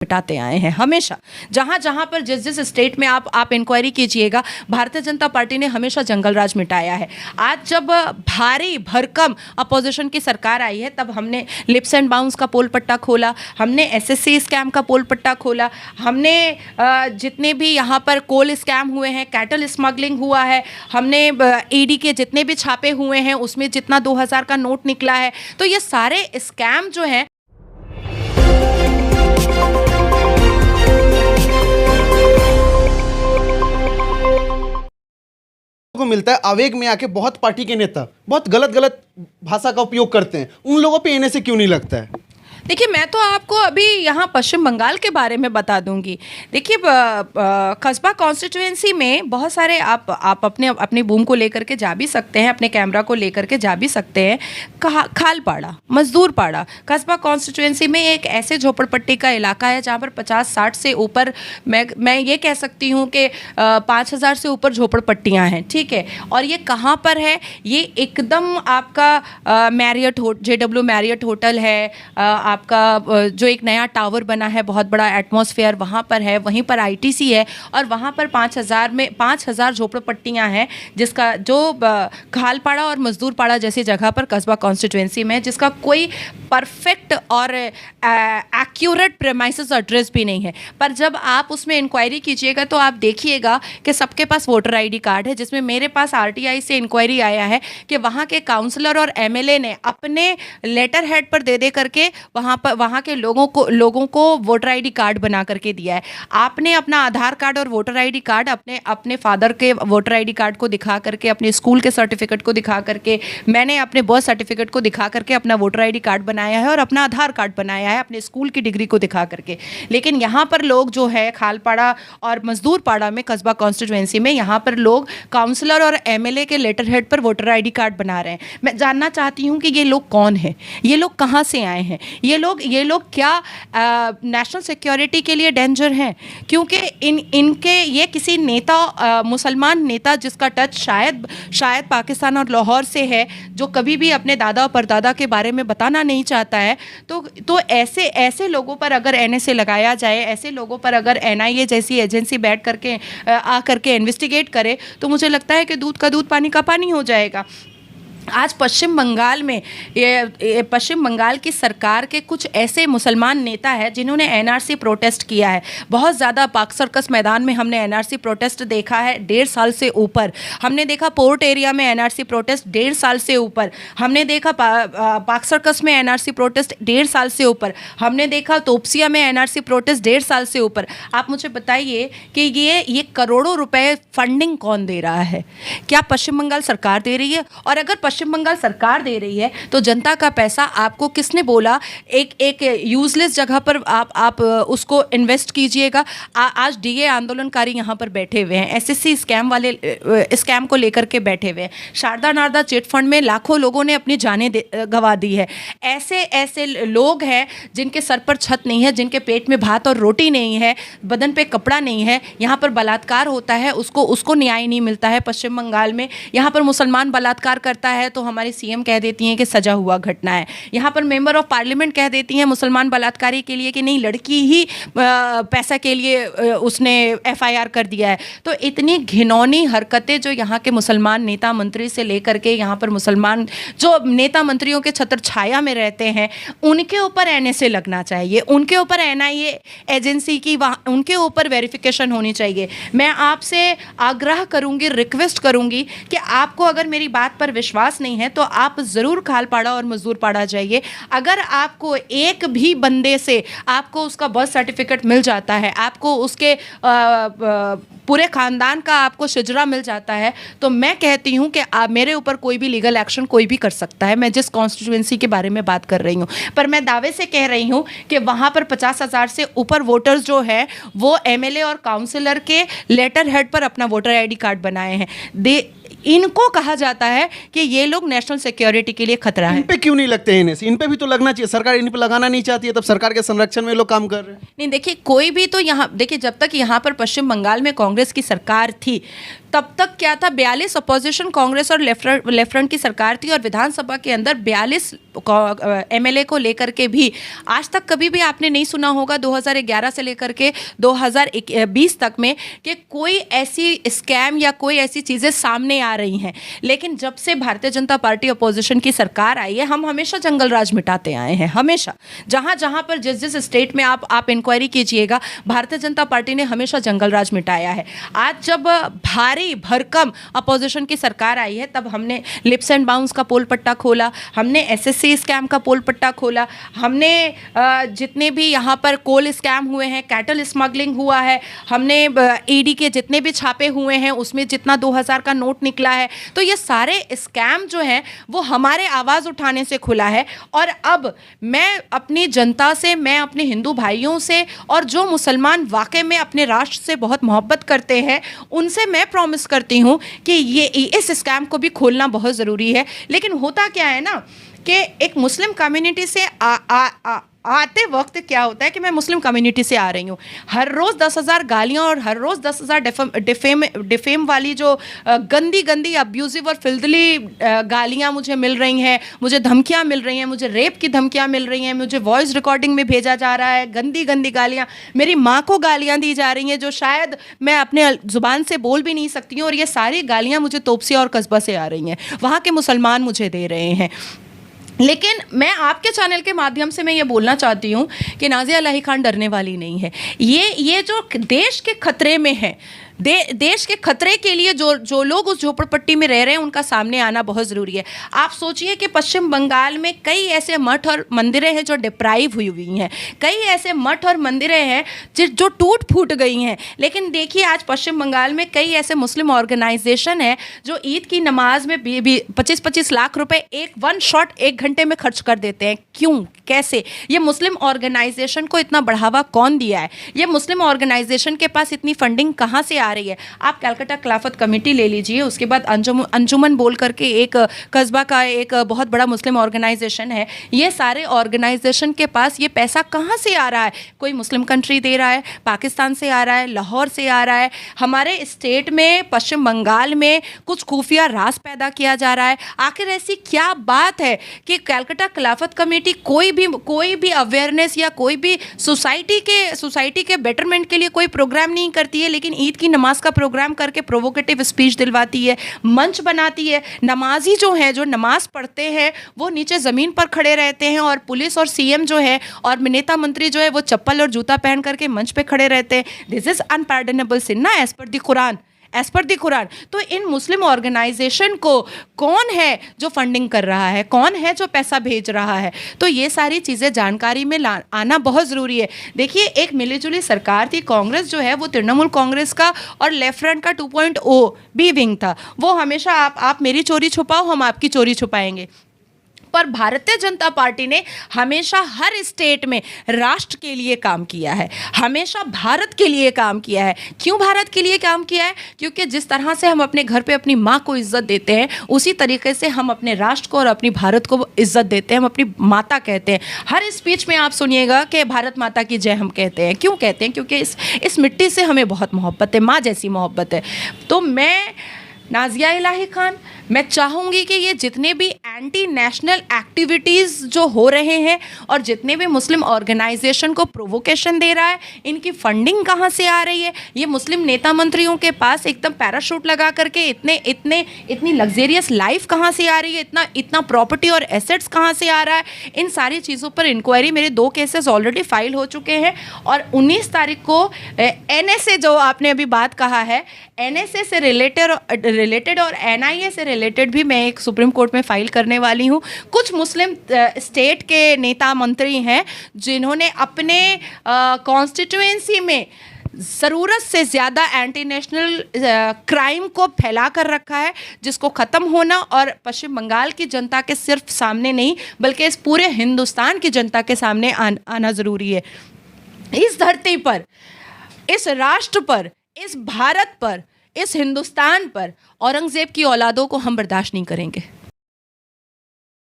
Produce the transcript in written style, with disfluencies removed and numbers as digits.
मिटाते आए हैं हमेशा। जहां जहां पर जिस जिस स्टेट में आप इंक्वायरी कीजिएगा, भारतीय जनता पार्टी ने हमेशा जंगल राज मिटाया है। आज जब भारी भरकम अपोजिशन की सरकार आई है, तब हमने लिप्स एंड बाउंस का पोल पट्टा खोला, हमने एसएससी स्कैम का पोल पट्टा खोला, हमने जितने भी यहाँ पर कोल स्कैम हुए हैं, कैटल स्मगलिंग हुआ है, हमने ईडी के जितने भी छापे हुए हैं उसमें जितना 2000 का नोट निकला है, तो ये सारे स्कैम जो हैं को मिलता है। आवेग में आके बहुत पार्टी के नेता बहुत गलत गलत भाषा का उपयोग करते हैं, उन लोगों पे इन्हें से क्यों नहीं लगता है? देखिए, मैं तो आपको अभी यहाँ पश्चिम बंगाल के बारे में बता दूंगी। देखिए, कस्बा कॉन्स्टिट्यूएंसी में बहुत सारे आप अपने बूम को लेकर के जा भी सकते हैं, अपने कैमरा को लेकर के जा भी सकते हैं। खालपाड़ा, मजदूर पाड़ा, कस्बा कॉन्स्टिट्यूएंसी में एक ऐसे झोपड़पट्टी का इलाका है जहाँ पर 50-60 से ऊपर, मैं ये कह सकती हूँ कि 5000 से ऊपर झोपड़पट्टियाँ हैं, ठीक है। और ये कहाँ पर है? ये एकदम आपका मैरियट JW मैरियट होटल है, आपका जो एक नया टावर बना है बहुत बड़ा एटमॉस्फेयर, वहाँ पर है, वहीं पर ITC है, और वहाँ पर 5000 झोपड़पट्टियाँ हैं, जिसका जो खालपाड़ा और मजदूरपाड़ा जैसी जगह पर कस्बा कॉन्स्टिट्यूएंसी में, जिसका कोई परफेक्ट और एक्यूरेट प्रेमाइसेस एड्रेस भी नहीं है। पर जब आप उसमें इंक्वायरी कीजिएगा तो आप देखिएगा कि सबके पास वोटर ID कार्ड है, जिसमें मेरे पास RTI से इंक्वायरी आया है कि वहाँ के काउंसलर और MLA ने अपने लेटर हेड पर दे करके वहाँ के लोगों को वोटर ID कार्ड बना करके दिया है। आपने अपना आधार कार्ड और वोटर ID कार्ड अपने फादर के वोटर ID कार्ड को दिखा करके, अपने स्कूल के सर्टिफिकेट को दिखा करके, मैंने अपने बर्थ सर्टिफिकेट को दिखा करके अपना वोटर ID कार्ड बनाया है और अपना आधार कार्ड बनाया है अपने स्कूल की डिग्री को दिखा करके। लेकिन यहाँ पर लोग जो है खालपाड़ा और मजदूरपाड़ा में, कस्बा कॉन्स्टिट्यूएंसी में, यहाँ पर लोग काउंसलर और MLA के लेटर हेड पर वोटर ID कार्ड बना रहे हैं। मैं जानना चाहती हूँ कि ये लोग कौन हैं, ये लोग कहाँ से आए हैं, ये लोग क्या नेशनल सिक्योरिटी के लिए डेंजर हैं? क्योंकि इनके ये किसी नेता, मुसलमान नेता जिसका टच शायद पाकिस्तान और लाहौर से है, जो कभी भी अपने दादा और परदादा के बारे में बताना नहीं चाहता है, तो ऐसे लोगों पर अगर NSA लगाया जाए, ऐसे लोगों पर अगर NIA जैसी एजेंसी बैठ करके करके इन्वेस्टिगेट करे, तो मुझे लगता है कि दूध का दूध पानी का पानी हो जाएगा। आज पश्चिम बंगाल में पश्चिम बंगाल की सरकार के कुछ ऐसे मुसलमान नेता हैं जिन्होंने NRC प्रोटेस्ट किया है। बहुत ज़्यादा पाक सर्कस मैदान में हमने NRC प्रोटेस्ट देखा है 1.5 साल से ऊपर। हमने देखा पोर्ट एरिया में NRC प्रोटेस्ट 1.5 साल से ऊपर। हमने देखा पाक सर्कस में NRC प्रोटेस्ट 1.5 साल से ऊपर। हमने देखा तोपसिया में NRC प्रोटेस्ट 1.5 साल से ऊपर। आप मुझे बताइए कि ये करोड़ों रुपए फंडिंग कौन दे रहा है? क्या पश्चिम बंगाल सरकार दे रही है? और अगर पश्चिम बंगाल सरकार दे रही है तो जनता का पैसा आपको किसने बोला एक यूजलेस जगह पर आप उसको इन्वेस्ट कीजिएगा? आज DA आंदोलनकारी यहाँ पर बैठे हुए हैं, SSC स्कैम को लेकर के बैठे हुए हैं, शारदा नारदा चिट फंड में लाखों लोगों ने अपनी जानें गंवा दी है। ऐसे लोग हैं जिनके सर पर छत नहीं है, जिनके पेट में भात और रोटी नहीं है, बदन पे कपड़ा नहीं है। यहाँ पर बलात्कार होता है, उसको न्याय नहीं मिलता है पश्चिम बंगाल में। यहाँ पर मुसलमान बलात्कार करता है तो हमारी CM कह देती हैं कि सजा हुआ घटना है। यहाँ पर मेंबर ऑफ पार्लियामेंट कह देती हैं मुसलमान बलात्कारी के लिए कि नहीं, लड़की ही पैसा के लिए उसने FIR कर दिया है। तो इतनी घिनौनी हरकतें जो यहाँ के मुसलमान नेता मंत्री से लेकर के यहाँ पर मुसलमान जो नेता मंत्रियों के छत्र छाया में रहते हैं, उनके ऊपर NSA लगना चाहिए, उनके ऊपर NIA एजेंसी की उनके ऊपर वेरिफिकेशन होनी चाहिए। मैं आपसे आग्रह करूँगी, रिक्वेस्ट करूँगी कि आपको अगर मेरी बात पर विश्वास नहीं है तो आप ज़रूर खालपाड़ा और मजदूरपाड़ा जाइए। अगर आपको एक भी बंदे से आपको उसका बर्थ सर्टिफिकेट मिल जाता है, आपको उसके पूरे ख़ानदान का आपको शिजरा मिल जाता है, तो मैं कहती हूँ कि मेरे ऊपर कोई भी लीगल एक्शन कोई भी कर सकता है। मैं जिस कॉन्स्टिट्यूएंसी के बारे में बात कर रही हूँ, पर मैं दावे से कह रही हूँ कि वहाँ पर 50,000 से ऊपर वोटर्स जो है वो MLA और काउंसलर के लेटर हेड पर अपना वोटर ID कार्ड बनाए हैं। इनको कहा जाता है कि ये लोग नेशनल सिक्योरिटी के लिए खतरा है। इन पे क्यों नहीं लगते हैं? इन पे भी तो लगना चाहिए। सरकार इन पे लगाना नहीं चाहती है, तब सरकार के संरक्षण में लोग काम कर रहे हैं। नहीं, देखिए, कोई भी तो यहाँ देखिए, जब तक यहाँ पर पश्चिम बंगाल में कांग्रेस की सरकार थी तब तक क्या था, 42 अपोजिशन कांग्रेस और लेफ्ट फ्रंट की सरकार थी और विधानसभा के अंदर 42 एमएलए को लेकर के भी आज तक कभी भी आपने नहीं सुना होगा 2011 से लेकर के 2020 तक में कि कोई ऐसी स्कैम या कोई ऐसी चीज़ें सामने आ रही हैं। लेकिन जब से भारतीय जनता पार्टी अपोजिशन की सरकार आई है, हम हमेशा जंगल राज मिटाते आए हैं। हमेशा जहाँ जहाँ पर जिस जिस स्टेट में आप इंक्वायरी कीजिएगा, भारतीय जनता पार्टी ने हमेशा जंगल राज मिटाया है। आज जब भारी भरकम अपोजिशन की सरकार आई है, तब हमने लिप्स एंड बाउंस का पोल पट्टा खोला, हमने एसएससी स्कैम का पोल पट्टा खोला, हमने जितने भी यहाँ पर कोल स्कैम हुए हैं, कैटल स्मगलिंग हुआ है, हमने ईडी के जितने भी छापे हुए हैं उसमें जितना 2000 का नोट निकला है, तो ये सारे स्कैम जो हैं वो हमारे आवाज़ उठाने से खुला है। और अब मैं अपनी जनता से, मैं अपने हिंदू भाइयों से और जो मुसलमान वाकई में अपने राष्ट्र से बहुत मोहब्बत करते हैं, उनसे मैं प्रॉमिस करती हूँ कि ये इस स्कैम को भी खोलना बहुत ज़रूरी है। लेकिन होता क्या है ना कि एक मुस्लिम कम्युनिटी से आते वक्त क्या होता है कि मैं मुस्लिम कम्युनिटी से आ रही हूँ, हर रोज़ 10,000 गालियाँ और हर रोज़ 10,000 डिफेम वाली जो गंदी गंदी अब्यूजिव और फिल्दली गालियाँ मुझे मिल रही हैं, मुझे धमकियाँ मिल रही हैं, मुझे रेप की धमकियाँ मिल रही हैं, मुझे वॉइस रिकॉर्डिंग में भेजा जा रहा है, गंदी गंदी गालियाँ, मेरी माँ को गालियाँ दी जा रही हैं जो शायद मैं अपने ज़ुबान से बोल भी नहीं सकती हूँ, और ये सारी गालियाँ मुझे तोपसी और कस्बा से आ रही हैं, वहाँ के मुसलमान मुझे दे रहे हैं। लेकिन मैं आपके चैनल के माध्यम से मैं ये बोलना चाहती हूँ कि नाज़िया इलाही खान डरने वाली नहीं है। ये जो देश के खतरे में है, देश के खतरे के लिए जो लोग उस झोपड़पट्टी में रह रहे हैं उनका सामने आना बहुत ज़रूरी है। आप सोचिए कि पश्चिम बंगाल में कई ऐसे मठ और मंदिरें हैं जो डिप्राइव हुई हैं, कई ऐसे मठ और मंदिरें हैं जो टूट फूट गई हैं। लेकिन देखिए आज पश्चिम बंगाल में कई ऐसे मुस्लिम ऑर्गेनाइजेशन हैं जो ईद की नमाज में 25-25 लाख रुपए एक वन शॉट 1 घंटे में खर्च कर देते हैं। क्यों, कैसे? ये मुस्लिम ऑर्गेनाइजेशन को इतना बढ़ावा कौन दिया है? ये मुस्लिम ऑर्गेनाइजेशन के पास इतनी फंडिंग कहाँ से आ रही है? आप कलकत्ता खिलाफत कमेटी ले लीजिए, उसके बाद अंजुमन बोल करके एक कस्बा का एक बहुत बड़ा मुस्लिम ऑर्गेनाइजेशन है। ये सारे ऑर्गेनाइजेशन के पास ये पैसा कहाँ से आ रहा है? कोई मुस्लिम कंट्री दे रहा है, पाकिस्तान से आ रहा है, लाहौर से आ रहा है, हमारे स्टेट में पश्चिम बंगाल में कुछ खुफिया राज पैदा किया जा रहा है। आखिर ऐसी क्या बात है कि कलकत्ता खिलाफत कमेटी कोई भी अवेयरनेस या कोई भी सोसाइटी के बेटरमेंट के लिए कोई प्रोग्राम नहीं करती है, लेकिन ईद की नमाज का प्रोग्राम करके प्रोवोकेटिव स्पीच दिलवाती है, मंच बनाती है। नमाजी जो हैं, जो नमाज पढ़ते हैं, वो नीचे ज़मीन पर खड़े रहते हैं और पुलिस और सीएम जो है और नेता मंत्री जो है वो चप्पल और जूता पहन करके मंच पे खड़े रहते हैं। दिस इज़ अनपार्डनेबल सिन ना, एज पर दी कुरान। तो इन मुस्लिम ऑर्गेनाइजेशन को कौन है जो फंडिंग कर रहा है, कौन है जो पैसा भेज रहा है? तो ये सारी चीज़ें जानकारी में आना बहुत ज़रूरी है। देखिए एक मिलीजुली सरकार थी, कांग्रेस जो है वो तृणमूल कांग्रेस का और लेफ्ट फ्रंट का 2.0 बी विंग था। वो हमेशा आप मेरी चोरी छुपाओ, हम आपकी चोरी छुपाएंगे। पर भारतीय जनता पार्टी ने हमेशा हर स्टेट में राष्ट्र के लिए काम किया है, हमेशा भारत के लिए काम किया है। क्यों भारत के लिए काम किया है? क्योंकि जिस तरह से हम अपने घर पे अपनी माँ को इज्जत देते हैं, उसी तरीके से हम अपने राष्ट्र को और अपनी भारत को इज्जत देते हैं। हम अपनी माता कहते हैं। हर स्पीच में आप सुनिएगा कि भारत माता की जय हम कहते हैं। क्यों कहते हैं? क्योंकि इस मिट्टी से हमें बहुत मोहब्बत है, माँ जैसी मोहब्बत है। तो मैं नाज़िया इलाही खान, मैं चाहूँगी कि ये जितने भी एंटी नेशनल एक्टिविटीज़ जो हो रहे हैं और जितने भी मुस्लिम ऑर्गेनाइजेशन को प्रोवोकेशन दे रहा है, इनकी फंडिंग कहाँ से आ रही है? ये मुस्लिम नेता मंत्रियों के पास एकदम पैराशूट लगा करके इतनी लग्जेरियस लाइफ कहाँ से आ रही है? इतना प्रॉपर्टी और एसेट्स कहाँ से आ रहा है? इन सारी चीज़ों पर इंक्वायरी, मेरे 2 केसेस ऑलरेडी फाइल हो चुके हैं और 19 तारीख को NSA जो आपने अभी बात कहा है, NSA से रिलेटेड और NIA से रिलेटेड भी मैं एक सुप्रीम कोर्ट में फाइल करने वाली हूँ। कुछ मुस्लिम स्टेट के नेता मंत्री हैं जिन्होंने अपने कॉन्स्टिट्यूएंसी में ज़रूरत से ज़्यादा एंटी नेशनल क्राइम को फैला कर रखा है, जिसको ख़त्म होना और पश्चिम बंगाल की जनता के सिर्फ सामने नहीं बल्कि इस पूरे हिंदुस्तान की जनता के सामने आना ज़रूरी है। इस धरती पर, इस राष्ट्र पर, इस भारत पर, इस हिंदुस्तान पर औरंगज़ेब की औलादों को हम बर्दाश्त नहीं करेंगे।